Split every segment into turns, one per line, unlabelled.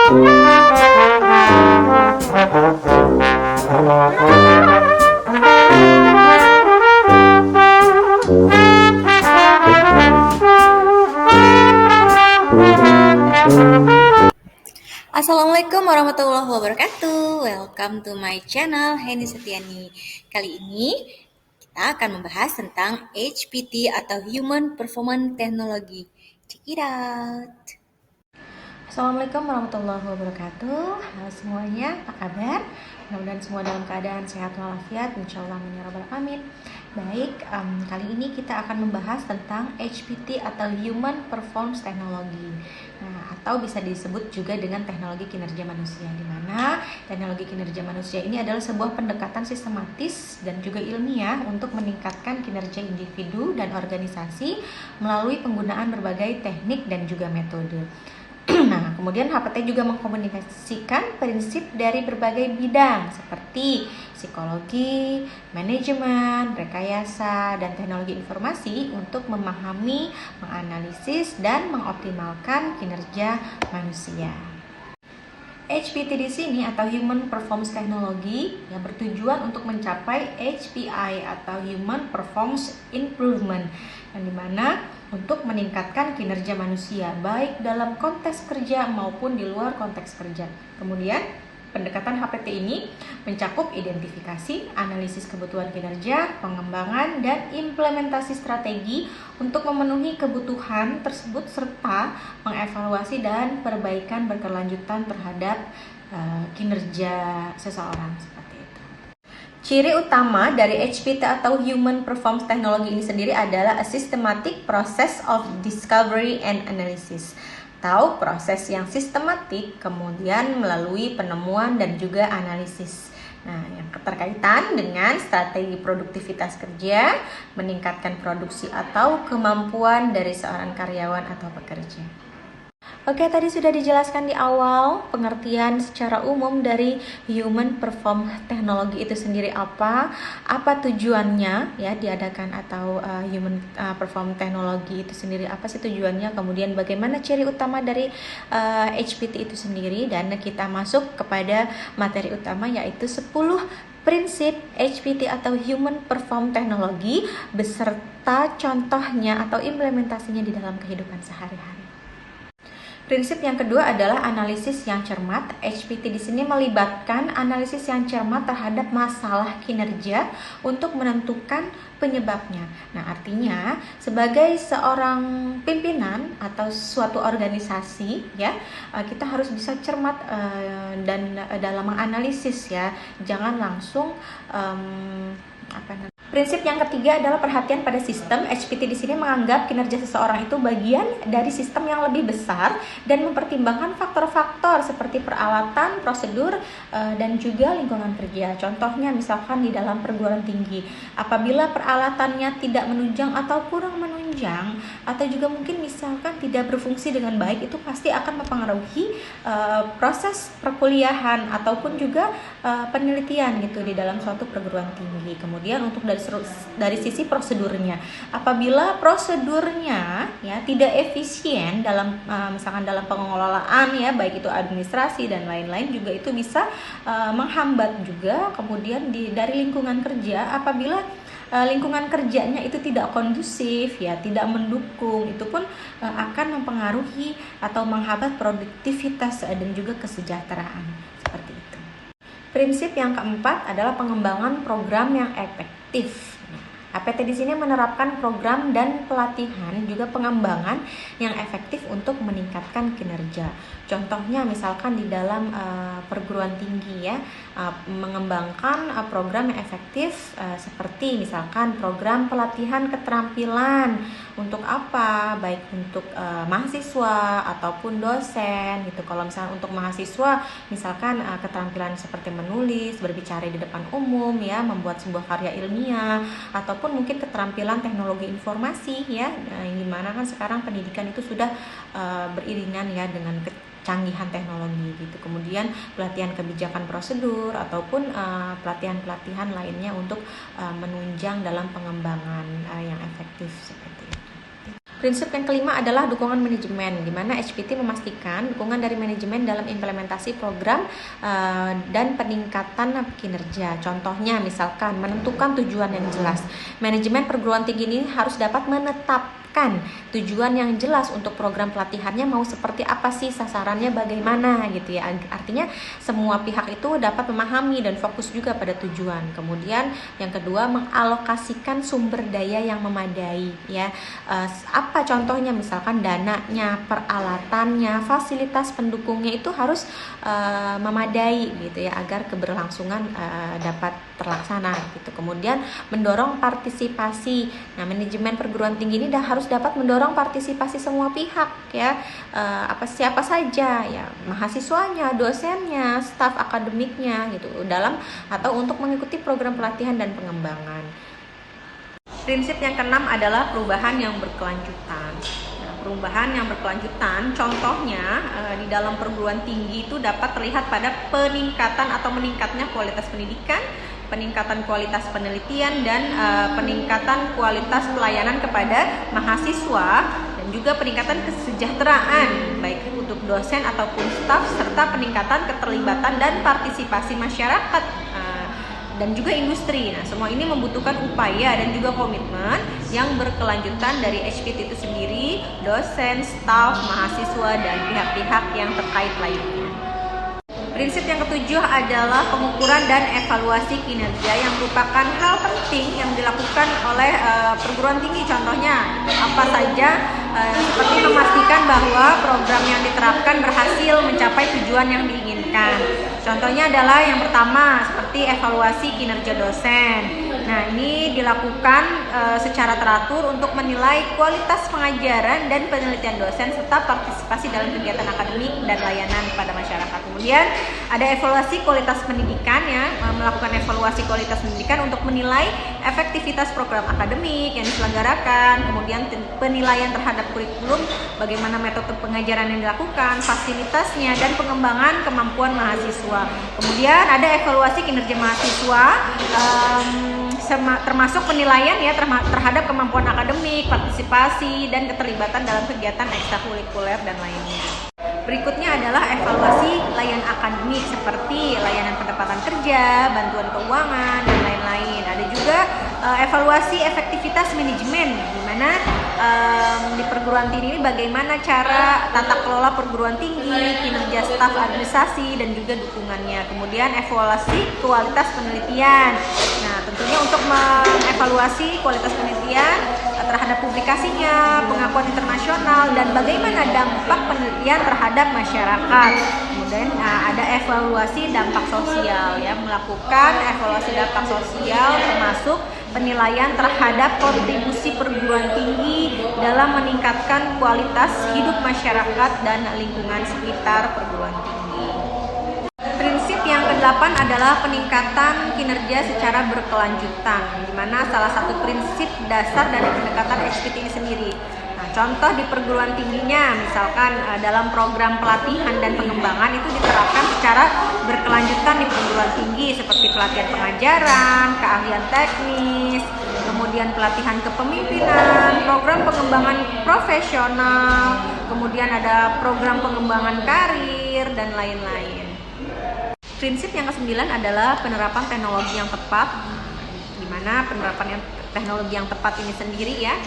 Assalamualaikum warahmatullahi wabarakatuh. Welcome to my channel Heni Setiani. Kali ini kita akan membahas tentang HPT atau Human Performance Technology. Check it out. Assalamualaikum warahmatullahi wabarakatuh. Halo semuanya, apa kabar? Mudah-mudahan semua dalam keadaan sehat walafiat, insyaallah ya rabbal alamin. Baik, kali ini kita akan membahas tentang HPT atau Human Performance Technology. Nah, atau bisa disebut juga dengan teknologi kinerja manusia, di mana teknologi kinerja manusia ini adalah sebuah pendekatan sistematis dan juga ilmiah untuk meningkatkan kinerja individu dan organisasi melalui penggunaan berbagai teknik dan juga metode. Nah, kemudian HPT juga mengkomunikasikan prinsip dari berbagai bidang seperti psikologi, manajemen, rekayasa, dan teknologi informasi untuk memahami, menganalisis, dan mengoptimalkan kinerja manusia. HPT di sini atau Human Performance Technology yang bertujuan untuk mencapai HPI atau Human Performance Improvement, yang dimana untuk meningkatkan kinerja manusia baik dalam konteks kerja maupun di luar konteks kerja. Kemudian pendekatan HPT ini mencakup identifikasi, analisis kebutuhan kinerja, pengembangan, dan implementasi strategi untuk memenuhi kebutuhan tersebut serta mengevaluasi dan perbaikan berkelanjutan terhadap kinerja seseorang. Seperti itu. Ciri utama dari HPT atau Human Performance Technology ini sendiri adalah a systematic process of discovery and analysis, atau proses yang sistematik kemudian melalui penemuan dan juga analisis. Nah, yang keterkaitan dengan strategi produktivitas kerja, meningkatkan produksi atau kemampuan dari seorang karyawan atau pekerja. Oke, tadi sudah dijelaskan di awal pengertian secara umum dari Human Performance Technology itu sendiri apa tujuannya ya diadakan atau Human Performance Technology itu sendiri apa sih tujuannya, kemudian bagaimana ciri utama dari HPT itu sendiri, dan kita masuk kepada materi utama yaitu 10 prinsip HPT atau Human Performance Technology beserta contohnya atau implementasinya di dalam kehidupan sehari-hari. Prinsip yang kedua adalah analisis yang cermat. HPT di sini melibatkan analisis yang cermat terhadap masalah kinerja untuk menentukan penyebabnya. Nah, artinya sebagai seorang pimpinan atau suatu organisasi ya, kita harus bisa cermat dan dalam menganalisis ya. Jangan langsung Prinsip yang ketiga adalah perhatian pada sistem. HPT di sini menganggap kinerja seseorang itu bagian dari sistem yang lebih besar dan mempertimbangkan faktor-faktor seperti peralatan, prosedur, dan juga lingkungan kerja. Contohnya misalkan di dalam perguruan tinggi, apabila peralatannya tidak menunjang atau kurang menunjang, atau juga mungkin misalkan tidak berfungsi dengan baik, itu pasti akan mempengaruhi proses perkuliahan ataupun juga penelitian gitu di dalam suatu perguruan tinggi. Kemudian untuk dari sisi prosedurnya, apabila prosedurnya ya tidak efisien dalam misalkan dalam pengelolaan ya, baik itu administrasi dan lain-lain, juga itu bisa menghambat juga kemudian dari lingkungan kerja. Apabila lingkungan kerjanya itu tidak kondusif ya, tidak mendukung, itu pun akan mempengaruhi atau menghambat produktivitas dan juga kesejahteraan. Seperti itu. Prinsip yang keempat adalah pengembangan program yang efektif. HPT di sini menerapkan program dan pelatihan juga pengembangan yang efektif untuk meningkatkan kinerja. Contohnya misalkan di dalam perguruan tinggi ya, mengembangkan program yang efektif seperti misalkan program pelatihan keterampilan untuk apa? Baik untuk mahasiswa ataupun dosen gitu. Kalau misalkan untuk mahasiswa misalkan keterampilan seperti menulis, berbicara di depan umum ya, membuat sebuah karya ilmiah, ataupun mungkin keterampilan teknologi informasi ya, yang dimana kan sekarang pendidikan itu sudah beriringan ya dengan kecanggihan teknologi gitu. Kemudian pelatihan kebijakan prosedur ataupun pelatihan-pelatihan lainnya untuk menunjang dalam pengembangan yang efektif seperti itu. Prinsip yang kelima adalah dukungan manajemen, di mana HPT memastikan dukungan dari manajemen dalam implementasi program dan peningkatan kinerja. Contohnya misalkan menentukan tujuan yang jelas. Manajemen perguruan tinggi ini harus dapat menetapkan tujuan yang jelas untuk program pelatihannya, mau seperti apa sih, sasarannya bagaimana gitu ya. Artinya semua pihak itu dapat memahami dan fokus juga pada tujuan. Kemudian yang kedua, mengalokasikan sumber daya yang memadai ya. Apa contohnya? Misalkan dananya, peralatannya, fasilitas pendukungnya itu harus memadai gitu ya, agar keberlangsungan dapat terlaksana gitu. Kemudian mendorong partisipasi. Nah, manajemen perguruan tinggi ini harus dapat mendorong partisipasi semua pihak ya. Siapa saja ya, mahasiswanya, dosennya, staf akademiknya gitu, dalam atau untuk mengikuti program pelatihan dan pengembangan. Prinsip yang keenam adalah perubahan yang berkelanjutan. Nah, perubahan yang berkelanjutan contohnya di dalam perguruan tinggi itu dapat terlihat pada peningkatan atau meningkatnya kualitas pendidikan, peningkatan kualitas penelitian, dan peningkatan kualitas pelayanan kepada mahasiswa, dan juga peningkatan kesejahteraan baik untuk dosen ataupun staf, serta peningkatan keterlibatan dan partisipasi masyarakat dan juga industri. Nah, semua ini membutuhkan upaya dan juga komitmen yang berkelanjutan dari HPT itu sendiri, dosen, staf, mahasiswa, dan pihak-pihak yang terkait lainnya. Prinsip yang ketujuh adalah pengukuran dan evaluasi kinerja, yang merupakan hal penting yang dilakukan oleh perguruan tinggi. Contohnya apa saja, seperti memastikan bahwa program yang diterapkan berhasil mencapai tujuan yang diinginkan. Contohnya adalah yang pertama seperti evaluasi kinerja dosen. Nah, ini dilakukan secara teratur untuk menilai kualitas pengajaran dan penelitian dosen, serta partisipasi dalam kegiatan akademik dan layanan pada masyarakat. Kemudian ada evaluasi kualitas pendidikan ya, melakukan evaluasi kualitas pendidikan untuk menilai efektivitas program akademik yang diselenggarakan, kemudian penilaian terhadap kurikulum, bagaimana metode pengajaran yang dilakukan, fasilitasnya, dan pengembangan kemampuan mahasiswa. Kemudian ada evaluasi kinerja mahasiswa, termasuk penilaian ya terhadap kemampuan akademik, partisipasi, dan keterlibatan dalam kegiatan ekstrakurikuler dan lainnya. Berikutnya adalah evaluasi layanan akademik seperti layanan pendapatan kerja, bantuan keuangan, dan lain-lain. Ada juga evaluasi efektivitas manajemen, di mana di perguruan tinggi ini bagaimana cara tata kelola perguruan tinggi, kinerja staf administrasi, dan juga dukungannya. Kemudian evaluasi kualitas penelitian. Nah, tentunya untuk mengevaluasi kualitas penelitian terhadap publikasinya, pengakuan internasional, dan bagaimana dampak penelitian terhadap masyarakat. Kemudian ada evaluasi dampak sosial ya, melakukan evaluasi dampak sosial termasuk penilaian terhadap kontribusi perguruan tinggi dalam meningkatkan kualitas hidup masyarakat dan lingkungan sekitar perguruan tinggi. Prinsip yang ke-8 adalah peningkatan kinerja secara berkelanjutan, di mana salah satu prinsip dasar dari pendekatan HPT ini sendiri. Nah, contoh di perguruan tingginya, misalkan dalam program pelatihan dan pengembangan itu diterapkan secara berkelanjutan di perguruan tinggi, seperti pelatihan pengajaran, keahlian teknis, kemudian pelatihan kepemimpinan, program pengembangan profesional, kemudian ada program pengembangan karir, dan lain-lain. Prinsip yang ke-9 adalah penerapan teknologi yang tepat, di mana penerapan teknologi yang tepat ini sendiri ya,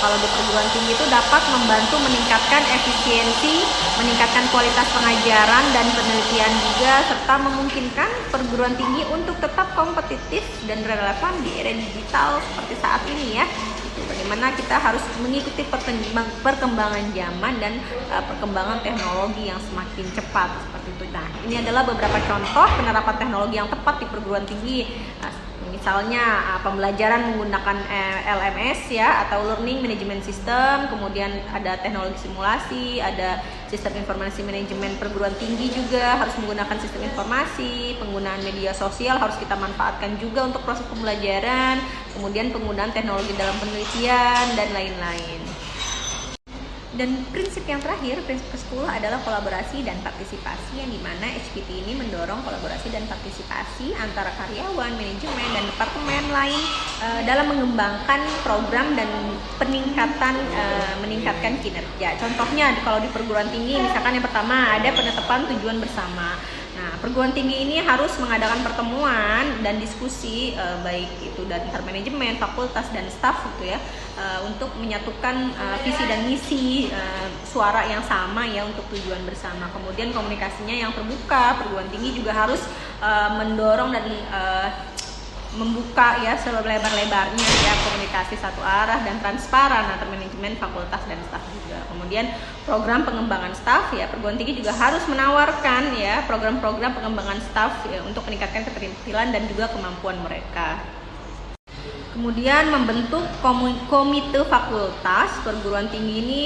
kalau di perguruan tinggi itu dapat membantu meningkatkan efisiensi, meningkatkan kualitas pengajaran dan penelitian juga, serta memungkinkan perguruan tinggi untuk tetap kompetitif dan relevan di era digital seperti saat ini ya. Bagaimana kita harus mengikuti perkembangan zaman dan perkembangan teknologi yang semakin cepat seperti itu. Nah, ini adalah beberapa contoh penerapan teknologi yang tepat di perguruan tinggi. Misalnya pembelajaran menggunakan LMS ya, atau Learning Management System, kemudian ada teknologi simulasi, ada sistem informasi manajemen perguruan tinggi juga harus menggunakan sistem informasi, penggunaan media sosial harus kita manfaatkan juga untuk proses pembelajaran, kemudian penggunaan teknologi dalam penelitian, dan lain-lain. Dan prinsip yang terakhir, prinsip ke-10 adalah kolaborasi dan partisipasi, yang dimana HPT ini mendorong kolaborasi dan partisipasi antara karyawan, manajemen, dan departemen lain dalam mengembangkan program dan meningkatkan kinerja. Contohnya kalau di perguruan tinggi, misalkan yang pertama ada penetapan tujuan bersama. Nah, perguruan tinggi ini harus mengadakan pertemuan dan diskusi baik itu dari antar manajemen, fakultas, dan staf gitu ya, untuk menyatukan visi dan misi, suara yang sama ya untuk tujuan bersama. Kemudian komunikasinya yang terbuka, perguruan tinggi juga harus mendorong dan membuka ya selebar-lebarnya ya komunikasi satu arah dan transparan antar manajemen, fakultas, dan staf juga. Kemudian program pengembangan staf ya, perguruan tinggi juga harus menawarkan ya program-program pengembangan staf ya, untuk meningkatkan keterampilan dan juga kemampuan mereka. Kemudian membentuk komite fakultas. Perguruan tinggi ini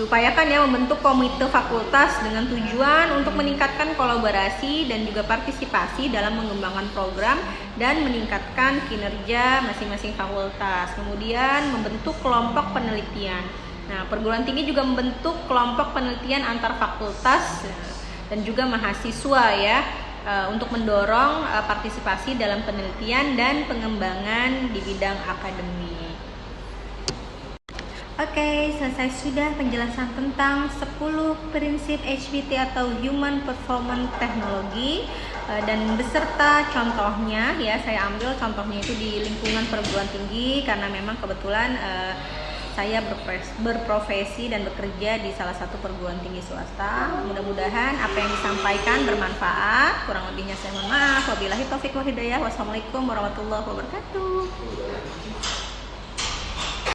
diupayakan ya membentuk komite fakultas dengan tujuan untuk meningkatkan kolaborasi dan juga partisipasi dalam mengembangkan program dan meningkatkan kinerja masing-masing fakultas. Kemudian membentuk kelompok penelitian. Nah, perguruan tinggi juga membentuk kelompok penelitian antar fakultas dan juga mahasiswa ya, untuk mendorong partisipasi dalam penelitian dan pengembangan di bidang akademik. Oke, selesai sudah penjelasan tentang 10 prinsip HPT atau Human Performance Technology, dan beserta contohnya ya. Saya ambil contohnya itu di lingkungan perguruan tinggi karena memang kebetulan saya berprofesi dan bekerja di salah satu perguruan tinggi swasta. Mudah-mudahan apa yang disampaikan bermanfaat. Kurang lebihnya saya mohon maaf. Wabillahi taufik wal hidayah. Wassalamualaikum warahmatullahi wabarakatuh.